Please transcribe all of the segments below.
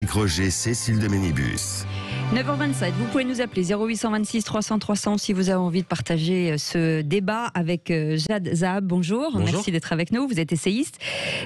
Éric Roger, Cécile de Ménibus. 9h27, vous pouvez nous appeler 0826 300 300 si vous avez envie de partager ce débat avec Jad Zahab. Bonjour, merci d'être avec nous. Vous êtes essayiste,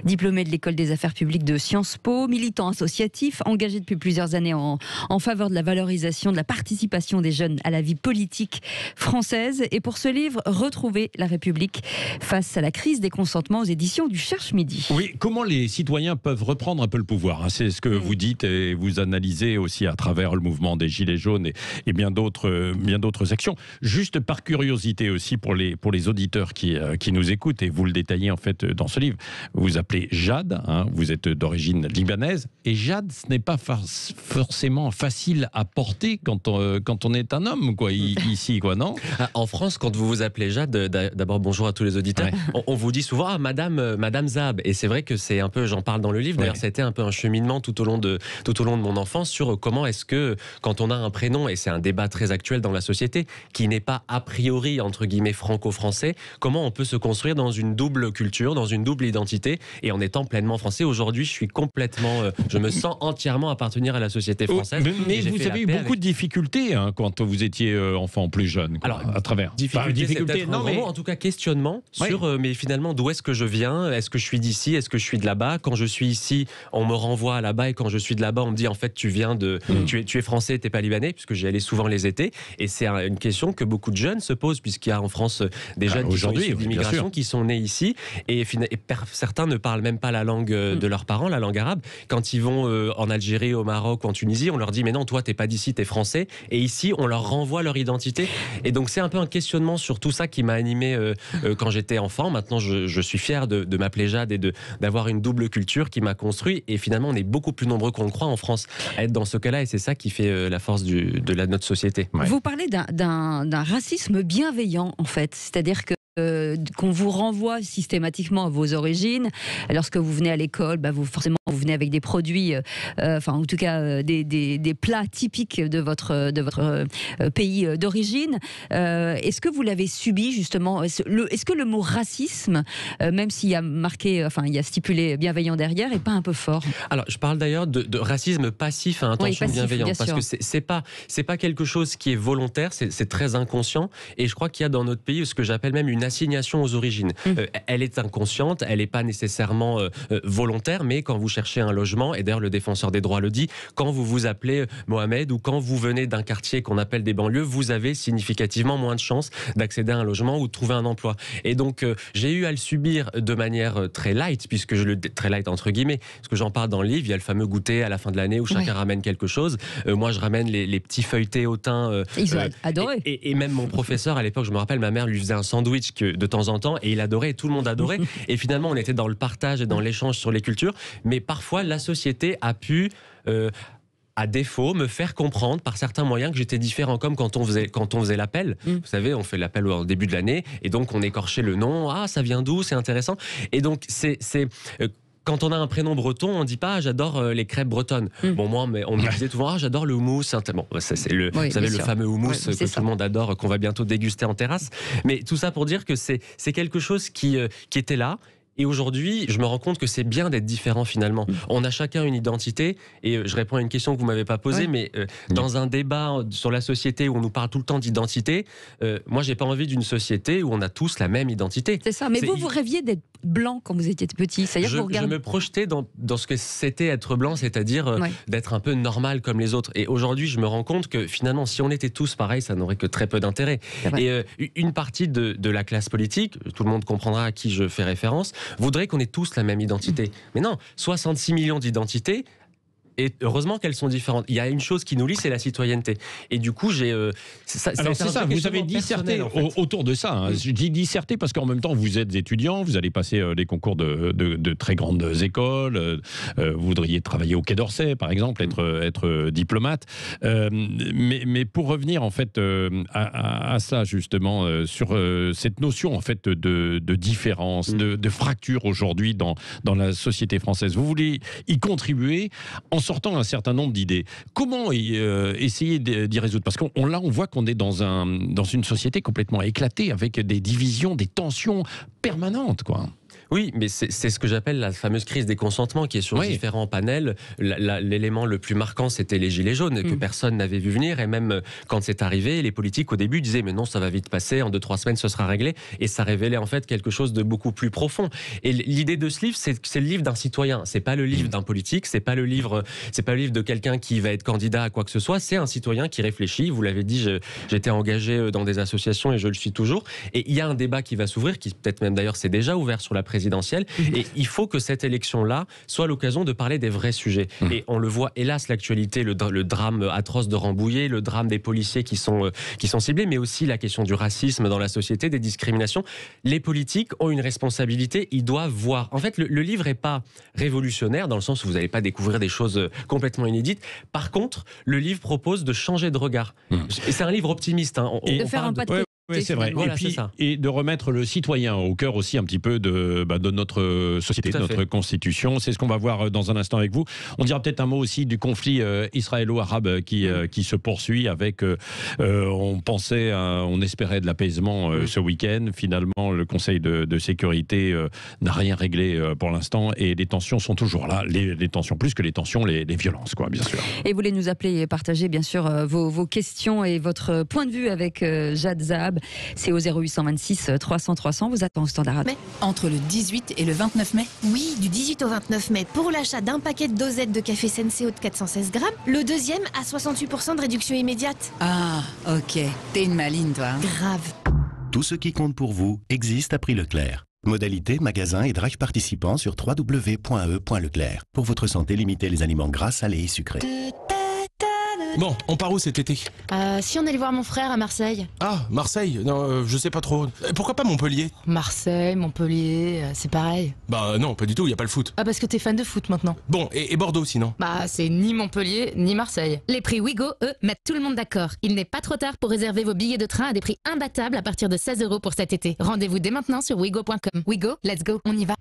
diplômé de l'école des affaires publiques de Sciences Po, militant associatif, engagé depuis plusieurs années en faveur de la valorisation de la participation des jeunes à la vie politique française. Et pour ce livre, Retrouver la République face à la crise des consentements, aux éditions du Cherche Midi. Oui, comment les citoyens peuvent reprendre un peu le pouvoir, hein, c'est ce que vous dites et vous analysez aussi à travers le mouvement des Gilets jaunes et bien d'autres actions. Juste par curiosité aussi pour les auditeurs qui nous écoutent, et vous le détaillez en fait dans ce livre, vous vous appelez Jad, hein, vous êtes d'origine libanaise, et Jad, ce n'est pas forcément facile à porter quand on est un homme, quoi, ici, quoi, non? En France, quand vous vous appelez Jad, d'abord bonjour à tous les auditeurs, on vous dit souvent Madame Zahab, et c'est vrai que c'est un peu, j'en parle dans le livre, d'ailleurs ça a été un peu un cheminement tout au long de mon enfance sur comment est-ce que quand on a un prénom, et c'est un débat très actuel dans la société, qui n'est pas a priori entre guillemets franco-français, comment on peut se construire dans une double culture, dans une double identité, et en étant pleinement français. Aujourd'hui, je suis complètement, je me sens entièrement appartenir à la société française. Mais vous avez eu beaucoup de difficultés quand vous étiez enfant, plus jeune, quoi, à travers. Difficultés, non, mais en tout cas questionnement sur, mais finalement d'où est-ce que je viens, est-ce que je suis d'ici, est-ce que je suis de là-bas. Quand je suis ici, on me renvoie à là-bas, et quand je suis de là-bas, on me dit en fait tu viens de, tu es français, t'es pas libanais, puisque j'y allais souvent les étés, et c'est une question que beaucoup de jeunes se posent, puisqu'il y a en France des jeunes qui sont issus d'immigration, qui sont nés ici, et certains ne parlent même pas la langue de leurs parents, la langue arabe. Quand ils vont en Algérie, au Maroc ou en Tunisie, on leur dit mais non, toi t'es pas d'ici, t'es français, et ici on leur renvoie leur identité, et donc c'est un peu un questionnement sur tout ça qui m'a animé quand j'étais enfant. Maintenant je suis fier de m'appeler Jad et d'avoir une double culture qui m'a construit, et finalement on est beaucoup plus nombreux qu'on le croit en France à être dans ce cas-là, et c'est ça qui fait la force de notre société. Vous parlez d'un racisme bienveillant, en fait, c'est-à-dire que qu'on vous renvoie systématiquement à vos origines. Lorsque vous venez à l'école, forcément vous venez avec des produits, en tout cas des plats typiques de votre pays d'origine. Est-ce que vous l'avez subi justement? Est-ce que le mot racisme, même s'il y a marqué, il y a stipulé bienveillant derrière, est pas un peu fort? Alors je parle d'ailleurs de racisme passif à intention bienveillante, parce que c'est pas quelque chose qui est volontaire, c'est très inconscient, et je crois qu'il y a dans notre pays ce que j'appelle même une assignation aux origines. Elle est inconsciente, elle n'est pas nécessairement volontaire, mais quand vous cherchez un logement, et d'ailleurs le défenseur des droits le dit, quand vous vous appelez Mohamed, ou quand vous venez d'un quartier qu'on appelle des banlieues, vous avez significativement moins de chances d'accéder à un logement ou de trouver un emploi. Et donc j'ai eu à le subir de manière très light, puisque très light entre guillemets, parce que j'en parle dans le livre, il y a le fameux goûter à la fin de l'année où chacun ramène quelque chose. Moi je ramène les petits feuilletés au thym. Ils ont adoré. Et même mon professeur à l'époque, je me rappelle, ma mère lui faisait un sandwich de temps en temps, et il adorait, et tout le monde adorait. Et finalement on était dans le partage et dans l'échange sur les cultures, mais parfois la société a pu à défaut, me faire comprendre par certains moyens que j'étais différent, comme quand on faisait l'appel. Vous savez, on fait l'appel au début de l'année, et donc on écorchait le nom. Ah, ça vient d'où? C'est intéressant. Et donc quand on a un prénom breton, on ne dit pas j'adore les crêpes bretonnes. Bon, moi, mais on me disait souvent j'adore le houmous. Bon, c'est le fameux houmous que tout le monde adore, qu'on va bientôt déguster en terrasse. Mais tout ça pour dire que c'est quelque chose qui était là. Et aujourd'hui, je me rends compte que c'est bien d'être différent finalement. On a chacun une identité, et je réponds à une question que vous m'avez pas posée, mais dans un débat sur la société où on nous parle tout le temps d'identité, moi j'ai pas envie d'une société où on a tous la même identité. C'est ça, mais vous rêviez d'être blanc quand vous étiez petit, c'est-à-dire je me projetais dans ce que c'était être blanc, c'est-à-dire d'être un peu normal comme les autres. Et aujourd'hui, je me rends compte que finalement, si on était tous pareils, ça n'aurait que très peu d'intérêt. Et une partie de la classe politique, tout le monde comprendra à qui je fais référence, voudrait qu'on ait tous la même identité. Mais non, 66 millions d'identités, et heureusement qu'elles sont différentes. Il y a une chose qui nous lie, c'est la citoyenneté. Et du coup, Alors c'est ça, vous avez disserté autour de ça. Je dis disserté parce qu'en même temps, vous êtes étudiant, vous allez passer les concours de très grandes écoles, vous voudriez travailler au Quai d'Orsay, par exemple, être diplomate. Mais pour revenir en fait à ça justement, sur cette notion en fait de différence, de fracture aujourd'hui dans la société française, vous voulez y contribuer en sortant un certain nombre d'idées. Comment essayer d'y résoudre? Parce qu'on voit qu'on est dans une société complètement éclatée, avec des divisions, des tensions permanentes, quoi. Oui, mais c'est ce que j'appelle la fameuse crise des consentements qui est sur différents panels. L'élément le plus marquant, c'était les gilets jaunes que personne n'avait vu venir. Et même quand c'est arrivé, les politiques au début disaient mais non, ça va vite passer, en 2-3 semaines ce sera réglé. Et ça révélait en fait quelque chose de beaucoup plus profond. Et l'idée de ce livre, c'est que c'est le livre d'un citoyen. C'est pas le livre d'un politique, c'est pas le livre de quelqu'un qui va être candidat à quoi que ce soit. C'est un citoyen qui réfléchit. Vous l'avez dit, j'étais engagé dans des associations et je le suis toujours. Et il y a un débat qui va s'ouvrir, qui peut-être même d'ailleurs s'est déjà ouvert sur la présidentielle. Et il faut que cette élection-là soit l'occasion de parler des vrais sujets. Et on le voit, hélas, l'actualité, le drame atroce de Rambouillet, le drame des policiers qui sont ciblés, mais aussi la question du racisme dans la société, des discriminations. Les politiques ont une responsabilité, ils doivent voir. En fait, le livre n'est pas révolutionnaire, dans le sens où vous n'allez pas découvrir des choses complètement inédites. Par contre, le livre propose de changer de regard. Et c'est un livre optimiste. Et de faire un pas de Oui, c'est vrai. Voilà, et de remettre le citoyen au cœur aussi un petit peu de notre société, de notre constitution. C'est ce qu'on va voir dans un instant avec vous. On dira peut-être un mot aussi du conflit israélo-arabe qui se poursuit avec, on espérait de l'apaisement ce week-end. Finalement, le Conseil de sécurité n'a rien réglé pour l'instant et les tensions sont toujours là. Les tensions, plus que les tensions, les violences, quoi, bien sûr. Et vous voulez nous appeler et partager, bien sûr, vos questions et votre point de vue avec Jad Zahab. C'est au 0826 300 300. Vous attend au standard. Mais entre le 18 et le 29 mai. Oui, du 18 au 29 mai, pour l'achat d'un paquet de dosettes de café Senseo de 416 grammes, le deuxième à 68% de réduction immédiate. Ah, ok. T'es une maline, toi. Grave. Tout ce qui compte pour vous existe à prix Leclerc. Modalité, magasin et drive participants sur www.e.leclerc. Pour votre santé, limitez les aliments gras, salés et sucrés. Bon, on part où cet été? Si on allait voir mon frère à Marseille. Ah, Marseille? Non, je sais pas trop. Pourquoi pas Montpellier? Marseille, Montpellier, c'est pareil. Bah non, pas du tout, y a pas le foot. Ah, parce que t'es fan de foot maintenant. Bon, et Bordeaux sinon? Bah, c'est ni Montpellier, ni Marseille. Les prix Ouigo, eux, mettent tout le monde d'accord. Il n'est pas trop tard pour réserver vos billets de train à des prix imbattables à partir de 16 € pour cet été. Rendez-vous dès maintenant sur ouigo.com. Ouigo, let's go, on y va.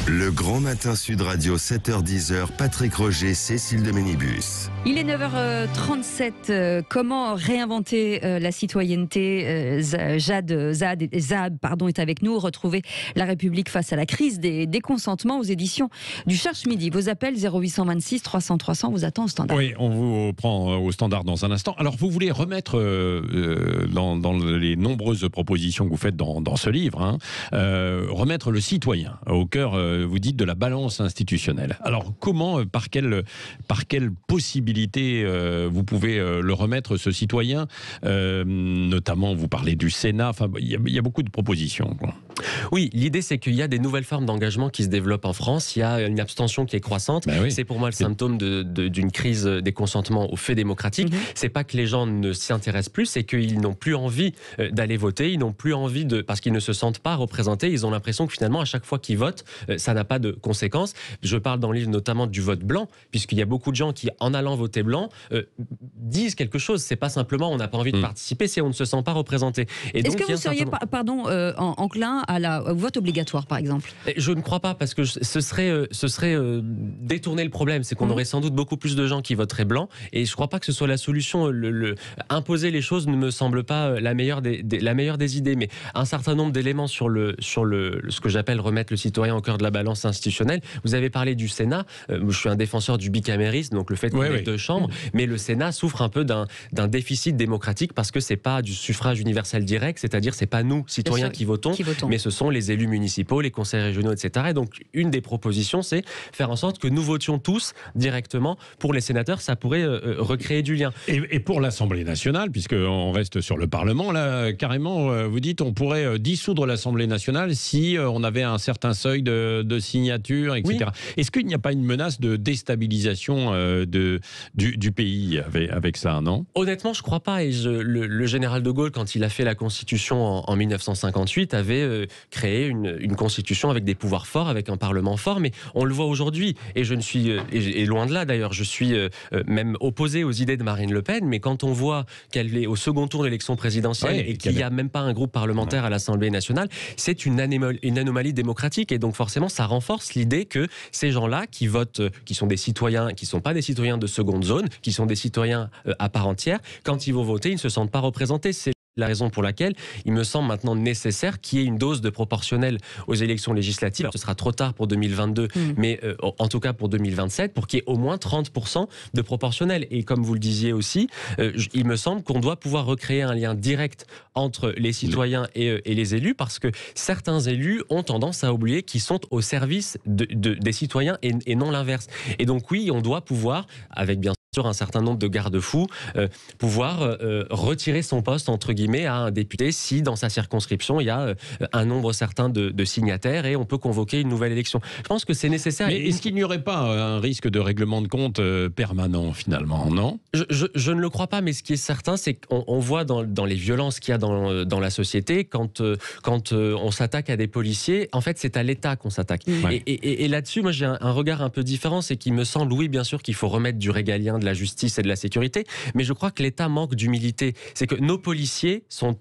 Le Grand Matin Sud Radio, 7h-10h, Patrick Roger, Cécile de Ménibus. Il est 9h37. Comment réinventer la citoyenneté? Jad Zahab est avec nous. Retrouver la République face à la crise des consentements aux éditions du Cherche Midi. Vos appels 0826 300 300 vous attend au standard. Oui, on vous prend au standard dans un instant. Alors, vous voulez remettre dans les nombreuses propositions que vous faites dans ce livre, remettre le citoyen au cœur, vous dites, de la balance institutionnelle. Alors, comment, par quelle possibilité vous pouvez le remettre, ce citoyen, notamment vous parlez du Sénat, enfin il y a beaucoup de propositions, quoi. Oui, l'idée c'est qu'il y a des nouvelles formes d'engagement qui se développent en France, il y a une abstention qui est croissante, c'est pour moi le symptôme d'une crise des consentements aux faits démocratiques. C'est pas que les gens ne s'y intéressent plus, c'est qu'ils n'ont plus envie d'aller voter, ils n'ont plus envie parce qu'ils ne se sentent pas représentés, ils ont l'impression que finalement à chaque fois qu'ils votent, ça n'a pas de conséquences. Je parle dans le livre notamment du vote blanc, puisqu'il y a beaucoup de gens qui, en allant voter blanc, disent quelque chose. C'est pas simplement on n'a pas envie de participer, c'est on ne se sent pas représenté. Est-ce que vous seriez enclin au vote obligatoire, par exemple? Je ne crois pas, parce que ce serait détourner le problème. C'est qu'on aurait sans doute beaucoup plus de gens qui voteraient blanc, et je ne crois pas que ce soit la solution. Imposer les choses ne me semble pas la meilleure des idées, mais un certain nombre d'éléments sur ce que j'appelle remettre le citoyen au cœur de la balance institutionnelle. Vous avez parlé du Sénat. Je suis un défenseur du bicamérisme, donc le fait qu'on ait deux chambres, mais le Sénat souffre un peu d'un déficit démocratique parce que c'est pas du suffrage universel direct, c'est-à-dire c'est pas nous, citoyens, qui votons, mais ce sont les élus municipaux, les conseils régionaux, etc. Et donc une des propositions, c'est faire en sorte que nous votions tous directement. Pour les sénateurs, ça pourrait recréer du lien. Et pour l'Assemblée nationale, puisqu'on reste sur le Parlement, là, carrément, vous dites, on pourrait dissoudre l'Assemblée nationale si on avait un certain seuil de signatures, etc. Oui. Est-ce qu'il n'y a pas une menace de déstabilisation du pays avec ça, non? Honnêtement, je ne crois pas. Et le général de Gaulle, quand il a fait la Constitution en 1958, avait créé une Constitution avec des pouvoirs forts, avec un Parlement fort. Mais on le voit aujourd'hui. Et je ne suis, et loin de là d'ailleurs, je suis même opposé aux idées de Marine Le Pen. Mais quand on voit qu'elle est au second tour de l'élection présidentielle et qu'il n'y a même pas un groupe parlementaire à l'Assemblée nationale, c'est une anomalie démocratique. Et donc forcément, ça renforce l'idée que ces gens-là qui votent, qui sont des citoyens, qui ne sont pas des citoyens de seconde zone, qui sont des citoyens à part entière, quand ils vont voter, ils ne se sentent pas représentés. C'est La raison pour laquelle il me semble maintenant nécessaire qu'il y ait une dose de proportionnel aux élections législatives. Alors, ce sera trop tard pour 2022, mais en tout cas pour 2027, pour qu'il y ait au moins 30% de proportionnel. Et comme vous le disiez aussi, il me semble qu'on doit pouvoir recréer un lien direct entre les citoyens et les élus, parce que certains élus ont tendance à oublier qu'ils sont au service des citoyens et non l'inverse. Et donc oui, on doit pouvoir, avec bien sûr un certain nombre de garde-fous, pouvoir retirer son poste, entre guillemets, à un député si dans sa circonscription il y a un nombre certain de signataires et on peut convoquer une nouvelle élection. Je pense que c'est nécessaire. Mais est-ce qu'il n'y aurait pas un risque de règlement de compte permanent finalement, non ? Je ne le crois pas, mais ce qui est certain, c'est qu'on voit dans les violences qu'il y a dans la société, quand on s'attaque à des policiers, en fait c'est à l'État qu'on s'attaque. Ouais. Et là-dessus, moi j'ai un regard un peu différent, c'est qu'il me semble, oui bien sûr qu'il faut remettre du régalien, de la justice et de la sécurité, mais je crois que l'État manque d'humilité. C'est que nos policiers sont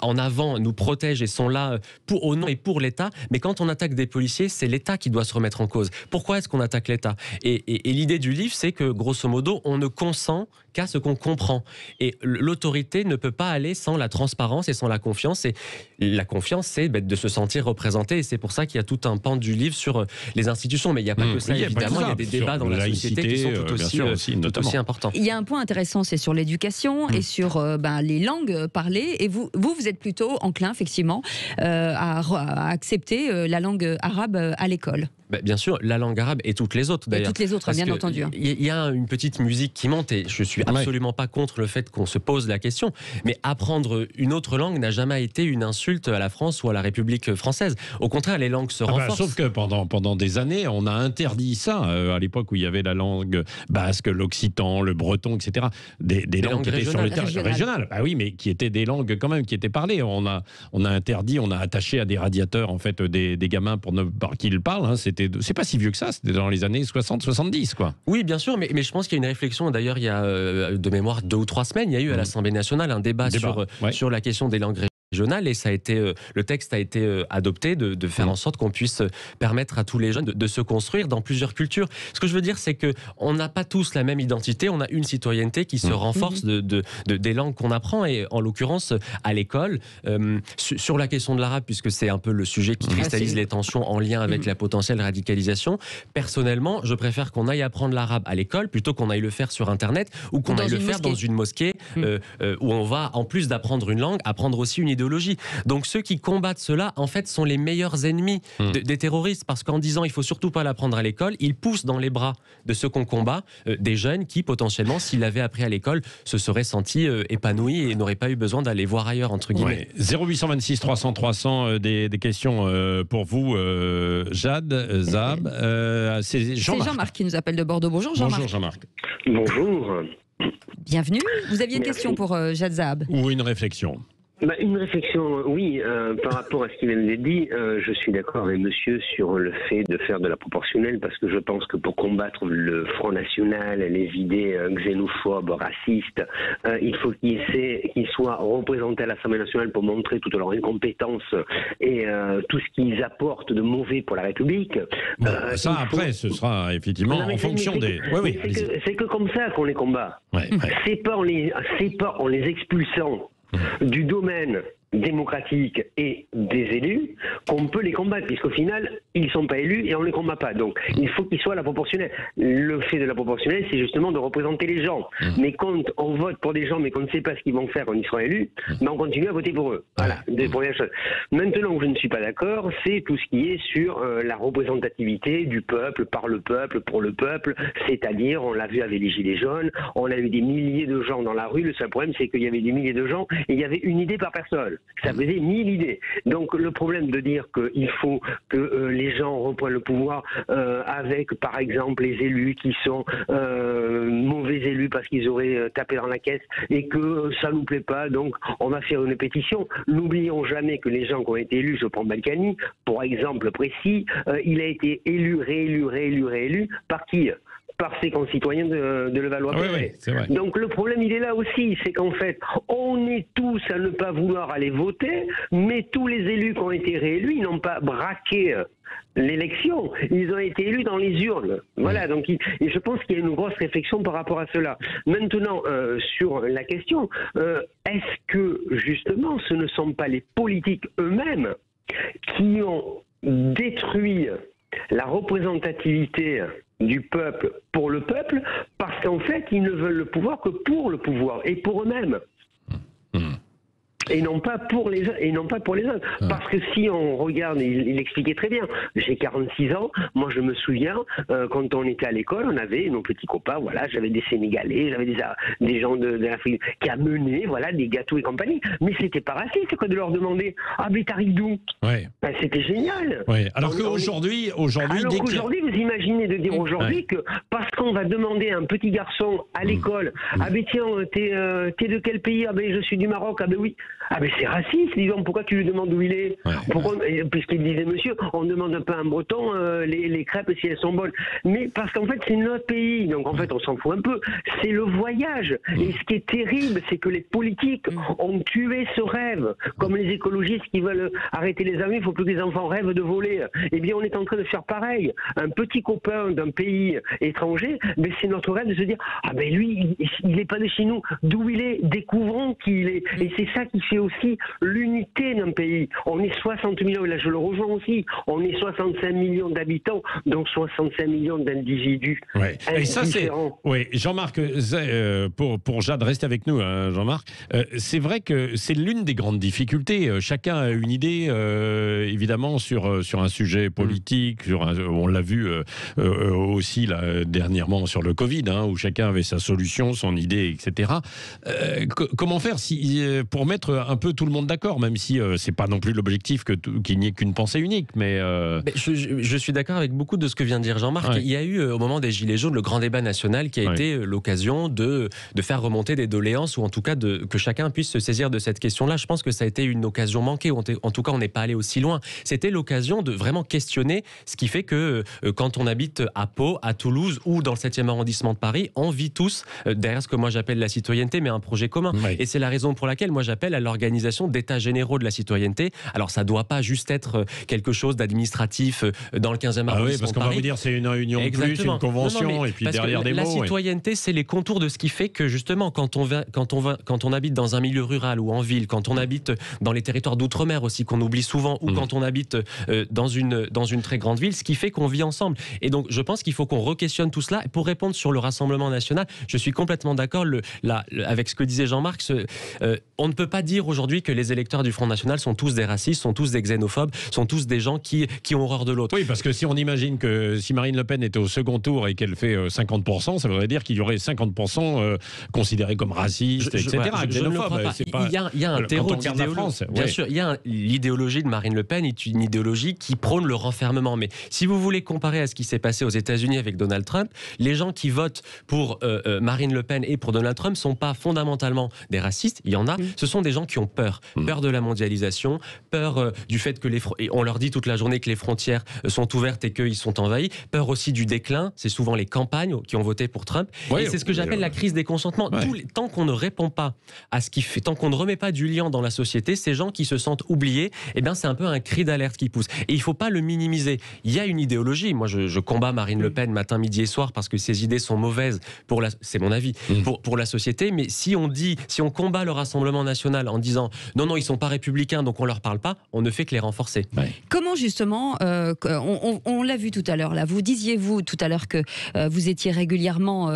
en avant, nous protègent et sont là au nom et pour l'État, mais quand on attaque des policiers, c'est l'État qui doit se remettre en cause. Pourquoi est-ce qu'on attaque l'État ? Et l'idée du livre, c'est que grosso modo, on ne consent qu'à ce qu'on comprend. Et l'autorité ne peut pas aller sans la transparence et sans la confiance. Et la confiance, c'est de se sentir représenté. Et c'est pour ça qu'il y a tout un pan du livre sur les institutions. Mais il n'y a pas que ça, évidemment. Il y a des débats dans la société qui sont tout aussi importants. Il y a un point intéressant, c'est sur l'éducation et sur les langues parlées. Et vous êtes plutôt enclin, effectivement, à accepter la langue arabe à l'école. Bien sûr, la langue arabe et toutes les autres d'ailleurs. Et toutes les autres, bien entendu. Il y a une petite musique qui monte et je suis absolument pas contre le fait qu'on se pose la question. Mais apprendre une autre langue n'a jamais été une insulte à la France ou à la République française. Au contraire, les langues se renforcent. Sauf que pendant des années, on a interdit ça. À l'époque où il y avait la langue basque, l'occitan, le breton, etc. Des langues qui étaient sur le terrain régional. Bah oui, mais qui étaient des langues quand même qui étaient parlées. On a interdit, on a attaché à des radiateurs en fait des gamins par qui ils parlent. Hein. C'est pas si vieux que ça, c'était dans les années 60-70, quoi. Oui, bien sûr, mais je pense qu'il y a une réflexion. D'ailleurs, il y a de mémoire 2 ou 3 semaines, il y a eu à l'Assemblée nationale un débat sur la question des langues régionales et ça a été, le texte a été adopté de faire en sorte qu'on puisse permettre à tous les jeunes de se construire dans plusieurs cultures. Ce que je veux dire, c'est qu'on n'a pas tous la même identité, on a une citoyenneté qui se renforce des langues qu'on apprend et en l'occurrence à l'école. Sur la question de l'arabe, puisque c'est un peu le sujet qui cristallise les tensions en lien avec la potentielle radicalisation, personnellement, je préfère qu'on aille apprendre l'arabe à l'école plutôt qu'on aille le faire sur Internet ou qu'on aille le faire dans une mosquée où on va, en plus d'apprendre une langue, apprendre aussi une idéologie. Donc ceux qui combattent cela, en fait, sont les meilleurs ennemis des terroristes, parce qu'en disant il faut surtout pas l'apprendre à l'école, ils poussent dans les bras de ceux qu'on combat des jeunes qui, potentiellement, s'ils l'avaient appris à l'école, se seraient sentis épanouis et n'auraient pas eu besoin d'aller voir ailleurs, entre guillemets. 0826 300 300, des questions pour vous, Jade, Zab. C'est Jean-Marc qui nous appelle de Bordeaux. Bonjour Jean-Marc. Bonjour Jean-Marc. Bonjour. Bienvenue. Vous aviez une question pour Jade Zab. Ou une réflexion. Une réflexion, oui, par rapport à ce qu'il vient de dire, je suis d'accord avec monsieur sur le fait de faire de la proportionnelle, parce que je pense que pour combattre le Front National, les idées xénophobes, racistes, il faut qu'ils soient représentés à l'Assemblée nationale pour montrer toute leur incompétence et tout ce qu'ils apportent de mauvais pour la République. Ça, après, ce sera effectivement en fonction des... C'est que comme ça qu'on les combat. C'est pas en les expulsant du domaine démocratique et des élus qu'on peut les combattre, puisqu'au final ils ne sont pas élus et on ne les combat pas. Donc il faut qu'ils soient à la proportionnelle. Le fait de la proportionnelle, c'est justement de représenter les gens. Mais quand on vote pour des gens mais qu'on ne sait pas ce qu'ils vont faire quand ils seront élus, on continue à voter pour eux. Voilà, première chose. Maintenant où je ne suis pas d'accord, c'est tout ce qui est sur la représentativité du peuple, par le peuple, pour le peuple, c'est-à-dire, on l'a vu avec les Gilets jaunes, on a eu des milliers de gens dans la rue, le seul problème c'est qu'il y avait des milliers de gens et il y avait une idée par personne. Ça faisait 1000 idées. Donc le problème de dire qu'il faut que les gens reprennent le pouvoir avec, par exemple, les élus qui sont mauvais élus parce qu'ils auraient tapé dans la caisse et que ça nous plaît pas, donc on va faire une pétition. N'oublions jamais que les gens qui ont été élus, je prends Balkany, pour exemple précis, il a été élu, réélu, par qui ? Par ses concitoyens de Levallois-Perret. Donc le problème, il est là aussi, c'est qu'en fait, on est tous à ne pas vouloir aller voter, mais tous les élus qui ont été réélus, ils n'ont pas braqué l'élection, ils ont été élus dans les urnes. Voilà, donc et je pense qu'il y a une grosse réflexion par rapport à cela. Maintenant, sur la question, est-ce que justement ce ne sont pas les politiques eux-mêmes qui ont détruit la représentativité du peuple pour le peuple, parce qu'en fait, ils ne veulent le pouvoir que pour le pouvoir et pour eux-mêmes. Et non pas pour les autres. Parce que si on regarde, il expliquait très bien, j'ai 46 ans, moi je me souviens, quand on était à l'école, on avait nos petits copains, voilà, j'avais des Sénégalais, j'avais des gens de l'Afrique qui amenaient, voilà, des gâteaux et compagnie. Mais c'était pas raciste, quoi, de leur demander, ah mais t'arrives d'où? Ouais. Ben, c'était génial. Ouais. Alors qu'aujourd'hui, vous imaginez de dire aujourd'hui que parce qu'on va demander à un petit garçon à l'école, ah ben tiens, t'es de quel pays? Ah ben je suis du Maroc, ah ben oui. Ah mais c'est raciste, disons, pourquoi tu lui demandes où il est? Puisqu'il disait, monsieur, on demande un peu à un breton les crêpes si elles sont bonnes. Mais parce qu'en fait c'est notre pays, donc en fait on s'en fout un peu. C'est le voyage. Et ce qui est terrible, c'est que les politiques ont tué ce rêve. Comme les écologistes qui veulent arrêter les avions, il ne faut plus que les enfants rêvent de voler. Eh bien on est en train de faire pareil. Un petit copain d'un pays étranger, mais c'est notre rêve de se dire, ah ben lui, il n'est pas de chez nous. D'où il est, découvrons qui il est. Et c'est ça qui fait aussi l'unité d'un pays. On est 60 millions, et là je le rejoins aussi, on est 65 millions d'habitants, donc 65 millions d'individus. Ouais. Et ça c'est... Oui, Jean-Marc, pour Jade, reste avec nous, hein, Jean-Marc. C'est vrai que c'est l'une des grandes difficultés. Chacun a une idée, évidemment, sur un sujet politique, on l'a vu aussi là, dernièrement sur le Covid, hein, où chacun avait sa solution, son idée, etc. Comment faire pour mettre un peu tout le monde d'accord, même si c'est pas non plus l'objectif qu'il n'y ait qu'une pensée unique, mais je suis d'accord avec beaucoup de ce que vient de dire Jean-Marc. Ouais. Il y a eu au moment des Gilets jaunes le grand débat national qui a été l'occasion de faire remonter des doléances, ou en tout cas que chacun puisse se saisir de cette question-là. Je pense que ça a été une occasion manquée, ou en tout cas on n'est pas allé aussi loin. C'était l'occasion de vraiment questionner ce qui fait que quand on habite à Pau, à Toulouse ou dans le 7e arrondissement de Paris, on vit tous derrière ce que moi j'appelle la citoyenneté, mais un projet commun. Ouais. Et c'est la raison pour laquelle moi j'appelle à l'organisation d'états généraux de la citoyenneté. Alors ça ne doit pas juste être quelque chose d'administratif dans le 15e arrondissement. Oui, parce qu'on va vous dire c'est une réunion de plus, une convention, et puis derrière des mots. La citoyenneté, c'est les contours de ce qui fait que justement quand on habite dans un milieu rural ou en ville, quand on habite dans les territoires d'outre-mer aussi, qu'on oublie souvent, ou quand on habite dans une très grande ville, ce qui fait qu'on vit ensemble. Et donc je pense qu'il faut qu'on re-questionne tout cela. Et pour répondre sur le Rassemblement national, je suis complètement d'accord avec ce que disait Jean-Marc. On ne peut pas dire aujourd'hui que les électeurs du Front National sont tous des racistes, sont tous des xénophobes, sont tous des gens qui ont horreur de l'autre. Oui, parce que si on imagine que si Marine Le Pen était au second tour et qu'elle fait 50%, ça voudrait dire qu'il y aurait 50% considérés comme racistes, etc. Je ne le crois pas. Il y a un terreau d'idéologie. Bien sûr, il y a l'idéologie de Marine Le Pen est une idéologie qui prône le renfermement. Mais si vous voulez comparer à ce qui s'est passé aux États-Unis avec Donald Trump, les gens qui votent pour Marine Le Pen et pour Donald Trump ne sont pas fondamentalement des racistes. Il y en a. Ce sont des gens qui ont peur de la mondialisation, peur du fait que on leur dit toute la journée que les frontières sont ouvertes et qu'ils sont envahis, peur aussi du déclin. C'est souvent les campagnes qui ont voté pour Trump. Oui, et c'est ce que j'appelle la crise des consentements. Ouais. Tant qu'on ne répond pas à ce qui fait, tant qu'on ne remet pas du lien dans la société, ces gens qui se sentent oubliés, eh bien c'est un peu un cri d'alerte qui pousse. Et il ne faut pas le minimiser. Il y a une idéologie. Moi, je combats Marine Le Pen matin, midi et soir parce que ses idées sont mauvaises c'est mon avis, pour la société. Mais si on combat le Rassemblement national en disant non, ils sont pas républicains, donc on leur parle pas, on ne fait que les renforcer. Ouais. Comment justement, on l'a vu tout à l'heure là, vous disiez tout à l'heure que vous étiez régulièrement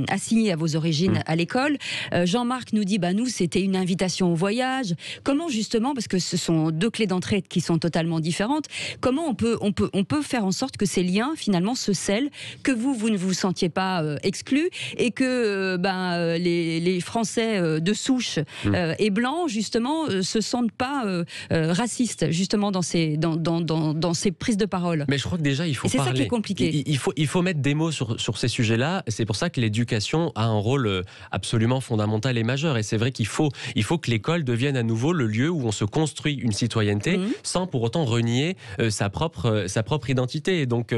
assigné à vos origines à l'école. Jean-Marc nous dit, nous c'était une invitation au voyage. Comment justement, parce que ce sont deux clés d'entrée qui sont totalement différentes, comment on peut faire en sorte que ces liens finalement se scellent, que vous ne vous sentiez pas exclus, et que les Français de souche et blancs justement se sentent pas racistes justement dans ces prises de parole. Mais je crois que déjà il faut parler. C'est ça qui est compliqué. Il faut mettre des mots sur ces sujets-là. C'est pour ça que l'éducation a un rôle absolument fondamental et majeur. Et c'est vrai qu'il faut que l'école devienne à nouveau le lieu où on se construit une citoyenneté sans pour autant renier sa propre identité. Et donc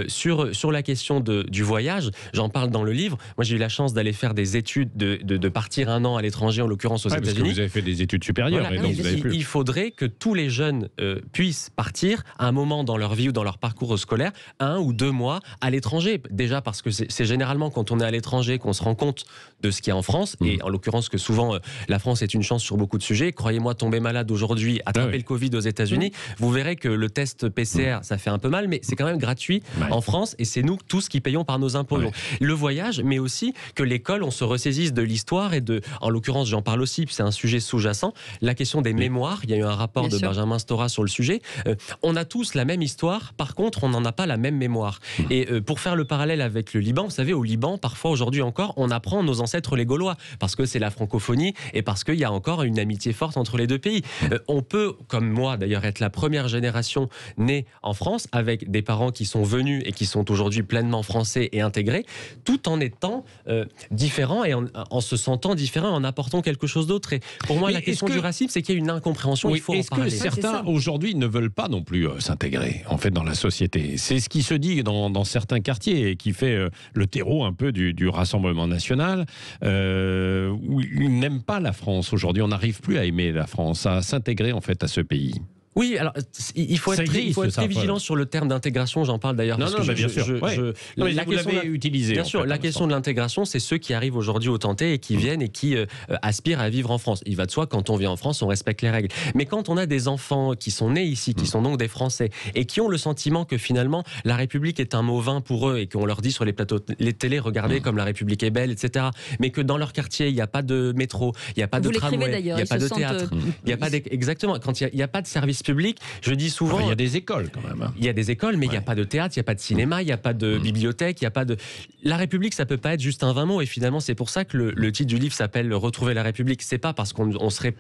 sur la question du voyage, j'en parle dans le livre. Moi j'ai eu la chance d'aller faire des études, de partir un an à l'étranger, en l'occurrence aux Parce que États-Unis. vous avez fait des études supérieures. Voilà, et donc vous avez pu... Il faudrait que tous les jeunes puissent partir à un moment dans leur vie ou dans leur parcours scolaire 1 ou 2 mois à l'étranger. Déjà parce que c'est généralement quand on est à l'étranger qu'on se rend compte de ce qu'il y a en France. Et en l'occurrence que souvent la France est une chance sur beaucoup de sujets. Croyez-moi, tomber malade aujourd'hui, attraper le Covid aux États-Unis, vous verrez que le test PCR, ça fait un peu mal, mais c'est quand même gratuit en France et c'est nous tous qui payons par nos impôts. Donc, le voyage, mais aussi que l'école, on se ressaisisse de l'histoire et de, en l'occurrence, j'en parle aussi, c'est un sujet sous-jacent, la question des mémoires. Il y a eu un rapport de Benjamin Stora sur le sujet. On a tous la même histoire, par contre, on n'en a pas la même mémoire. Et pour faire le parallèle avec le Liban, vous savez, au Liban, parfois aujourd'hui encore, on apprend nos ancêtres les Gaulois, parce que c'est la francophonie et parce qu'il y a encore une amitié forte entre les deux pays. On peut, comme moi d'ailleurs, être la première génération née en France, avec des parents qui sont venus et qui sont aujourd'hui pleinement français et intégrés, tout en étant différents et en se sentant différents, en apportant quelque chose d'autre. Et pour moi, la question du racisme, c'est qu'il y a une incompréhension, il faut en parler. Est-ce que certains, aujourd'hui, ne veulent pas non plus s'intégrer, en fait, dans la société? C'est ce qui se dit dans certains quartiers et qui fait le terreau un peu du Rassemblement national. Où ils n'aiment pas la France aujourd'hui. On n'arrive plus à aimer la France, à s'intégrer, en fait, à ce pays. Oui, alors il faut être très vigilant sur le terme d'intégration. J'en parle d'ailleurs. Non, bien sûr. La vous l'avez utilisé. Bien sûr, la question de l'intégration, c'est ceux qui arrivent aujourd'hui au Tenté et qui viennent et qui aspirent à vivre en France. Il va de soi, quand on vit en France, on respecte les règles. Mais quand on a des enfants qui sont nés ici, qui sont donc des Français, et qui ont le sentiment que finalement la République est un mot vain pour eux et qu'on leur dit sur les plateaux, les télés, regardez comme la République est belle, etc. Mais que dans leur quartier, il n'y a pas de métro, il n'y a pas de tramway, il n'y a pas de théâtre, il n'y a pas exactement. Quand il n'y a pas de service public, je dis souvent... Il y a des écoles quand même. Il y a des écoles, mais il n'y a pas de théâtre, il n'y a pas de cinéma, il n'y a pas de bibliothèque, il n'y a pas de... La République, ça ne peut pas être juste un vain mot, et finalement, c'est pour ça que le titre du livre s'appelle « Retrouver la République ». C'est pas parce qu'on serait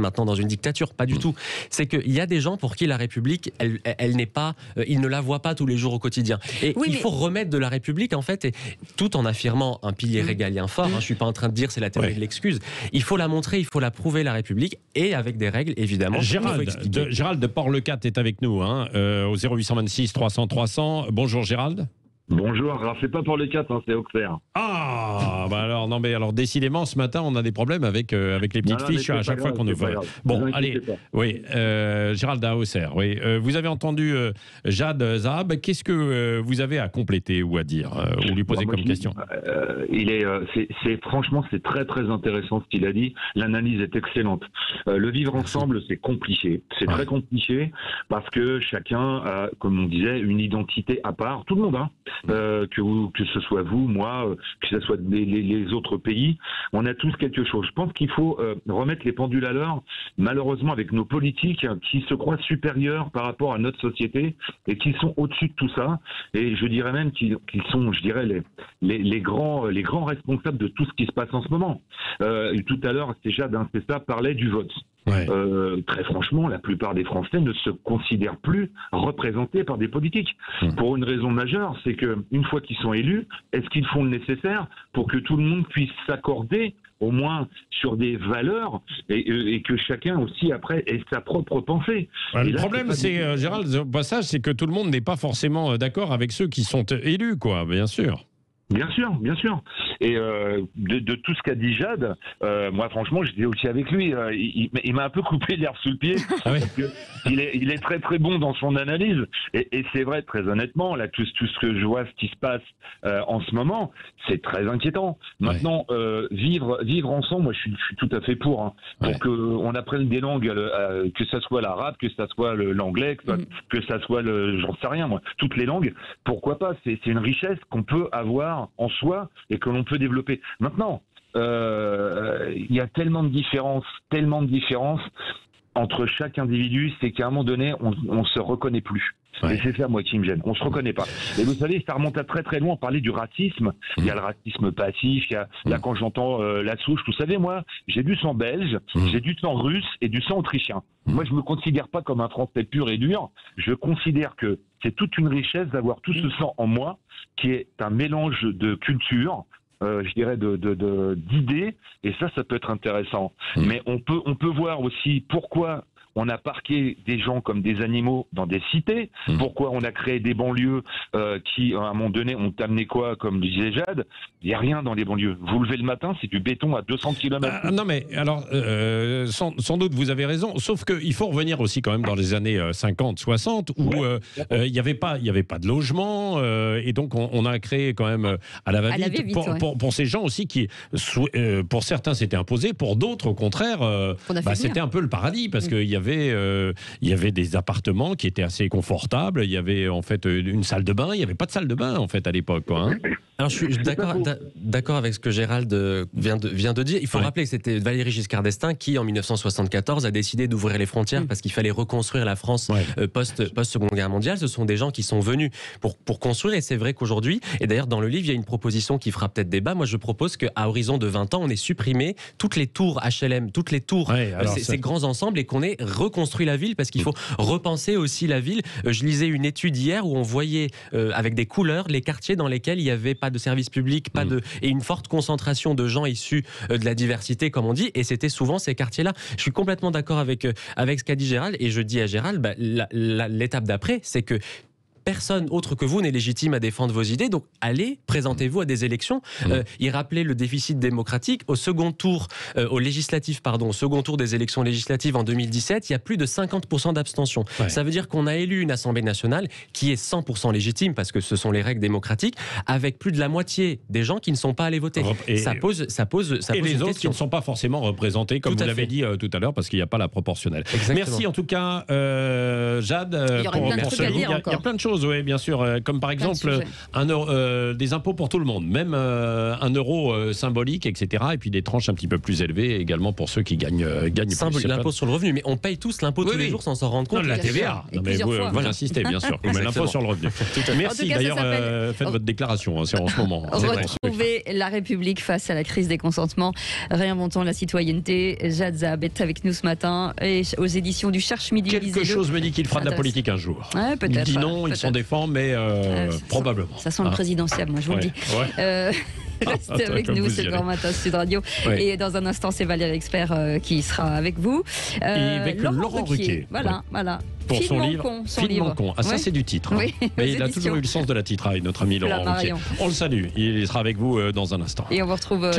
maintenant dans une dictature, pas du tout. C'est qu'il y a des gens pour qui la République, elle n'est pas... ils ne la voient pas tous les jours au quotidien. Et il faut remettre de la République, en fait, et tout en affirmant un pilier régalien fort. Je ne suis pas en train de dire c'est la théorie de l'excuse. Il faut la montrer, il faut la prouver, la République, et avec des règles, évidemment. Gérald de Port-le-Cat est avec nous, au 0826 300 300. Bonjour Gérald. Bonjour, alors c'est pas pour les 4, c'est Auxerre. Ah, bah alors, non mais alors décidément ce matin on a des problèmes avec les petites fiches à chaque fois qu'on nous fait. Bon, allez, oui, Gérald à Auxerre, oui. Vous avez entendu Jad Zahab, qu'est-ce que vous avez à compléter ou à dire, ou lui poser comme question? Franchement, c'est très très intéressant ce qu'il a dit, l'analyse est excellente. Le vivre ensemble, c'est compliqué, c'est très compliqué, parce que chacun a, comme on disait, une identité à part, tout le monde, que ce soit vous, moi, que ce soit les autres pays, on a tous quelque chose. Je pense qu'il faut remettre les pendules à l'heure, malheureusement avec nos politiques qui se croient supérieurs par rapport à notre société et qui sont au-dessus de tout ça. Et je dirais même qu'ils sont, je dirais, les grands responsables de tout ce qui se passe en ce moment. Tout à l'heure, déjà d'Incesta parlait du vote. Très franchement, la plupart des Français ne se considèrent plus représentés par des politiques. Pour une raison majeure, c'est qu'une fois qu'ils sont élus, est-ce qu'ils font le nécessaire pour que tout le monde puisse s'accorder au moins sur des valeurs et que chacun aussi après ait sa propre pensée. Le problème, c'est, Gérald, au passage, c'est que tout le monde n'est pas forcément d'accord avec ceux qui sont élus, quoi, bien sûr. Bien sûr, bien sûr. Et de tout ce qu'a dit Jad, moi franchement j'étais aussi avec lui. Il m'a un peu coupé l'herbe sous le pied. Parce que il est très très bon dans son analyse. Et c'est vrai, très honnêtement, là tout ce que je vois, ce qui se passe en ce moment, c'est très inquiétant. Maintenant, vivre ensemble, moi je suis tout à fait pour qu'on apprenne des langues, que ça soit l'arabe, que ça soit l'anglais, que ça soit j'en sais rien moi, toutes les langues. Pourquoi pas? C'est une richesse qu'on peut avoir en soi et que l'on peut développer. Maintenant, il y a tellement de différences entre chaque individu, c'est qu'à un moment donné, on se reconnaît plus. Et c'est ça, moi, qui me gêne. On se reconnaît pas. Et vous savez, ça remonte à très très loin. On parlait du racisme. Il y a le racisme passif. Il y a, là, quand j'entends la souche, vous savez, moi, j'ai du sang belge, j'ai du sang russe et du sang autrichien. Moi, je me considère pas comme un Français pur et dur. Je considère que c'est toute une richesse d'avoir tout ce sang en moi, qui est un mélange de culture, je dirais d'idées, et ça peut être intéressant. Mais on peut voir aussi pourquoi on a parqué des gens comme des animaux dans des cités? Pourquoi on a créé des banlieues qui, à un moment donné, ont amené quoi, comme disait Jade? Il n'y a rien dans les banlieues. Vous levez le matin, c'est du béton à 200 km. Non, mais alors, sans doute, vous avez raison. Sauf qu'il faut revenir aussi quand même dans les années 50, 60, où il n'y avait pas de logement. Et donc, on a créé quand même à la va-vite pour ces gens aussi qui, pour certains, c'était imposé. Pour d'autres, au contraire, c'était un peu le paradis parce qu'il y avait des appartements qui étaient assez confortables. Il y avait en fait une salle de bain. Il n'y avait pas de salle de bain en fait à l'époque. Alors je suis d'accord avec ce que Gérald vient de dire. Il faut rappeler que c'était Valéry Giscard d'Estaing qui, en 1974, a décidé d'ouvrir les frontières parce qu'il fallait reconstruire la France post-Seconde Guerre mondiale. Ce sont des gens qui sont venus pour construire, et c'est vrai qu'aujourd'hui, et d'ailleurs dans le livre, il y a une proposition qui fera peut-être débat. Moi, je propose qu'à horizon de 20 ans, on ait supprimé toutes les tours HLM, toutes les tours, ces grands ensembles, et qu'on ait reconstruit la ville, parce qu'il faut repenser aussi la ville. Je lisais une étude hier où on voyait avec des couleurs les quartiers dans lesquels il n'y avait pas de services publics, et une forte concentration de gens issus de la diversité, comme on dit, et c'était souvent ces quartiers-là. Je suis complètement d'accord avec ce qu'a dit Gérald, et je dis à Gérald, l'étape d'après, c'est que personne autre que vous n'est légitime à défendre vos idées, donc allez, présentez-vous à des élections. Il rappelait le déficit démocratique. Au second tour des élections législatives en 2017, il y a plus de 50% d'abstention. Ça veut dire qu'on a élu une Assemblée nationale qui est 100% légitime, parce que ce sont les règles démocratiques, avec plus de la moitié des gens qui ne sont pas allés voter. Ça pose et les autres question. qui ne sont pas forcément représentés, comme vous l'avez dit tout à l'heure, parce qu'il n'y a pas la proportionnelle. Exactement. Merci en tout cas, Jade, pour ce livre. Il y a plein de choses. Oui, bien sûr, comme par exemple des impôts pour tout le monde, même 1 euro symbolique, etc. Et puis des tranches un petit peu plus élevées également pour ceux qui gagnent plus. L'impôt sur le revenu, mais on paye tous l'impôt tous les jours sans s'en rendre compte. Non, la TVA. Mais vous insistez, bien sûr. Mais l'impôt sur le revenu. Merci d'ailleurs, faites votre déclaration, c'est en ce moment. Retrouver la République face à la crise des consentements, réinventons la citoyenneté. Jade Zab est avec nous ce matin et aux éditions du Cherche Midi. Quelque chose me dit qu'il fera de la politique un jour. Peut-être. Il dit non, il s'en défend, mais probablement. Ça sent le présidentiel, moi je vous le dis. Restez avec nous, c'est Grand Matin Sud Radio. Et dans un instant, c'est Valérie Expert qui sera avec vous. Et avec Laurent Ruquier. Voilà. Pour son livre. Finement con. Ah, ça, c'est du titre. Oui. Mais il a toujours eu le sens de la titraille, notre ami Laurent Ruquier. On le salue. Il sera avec vous dans un instant. Et on vous retrouve.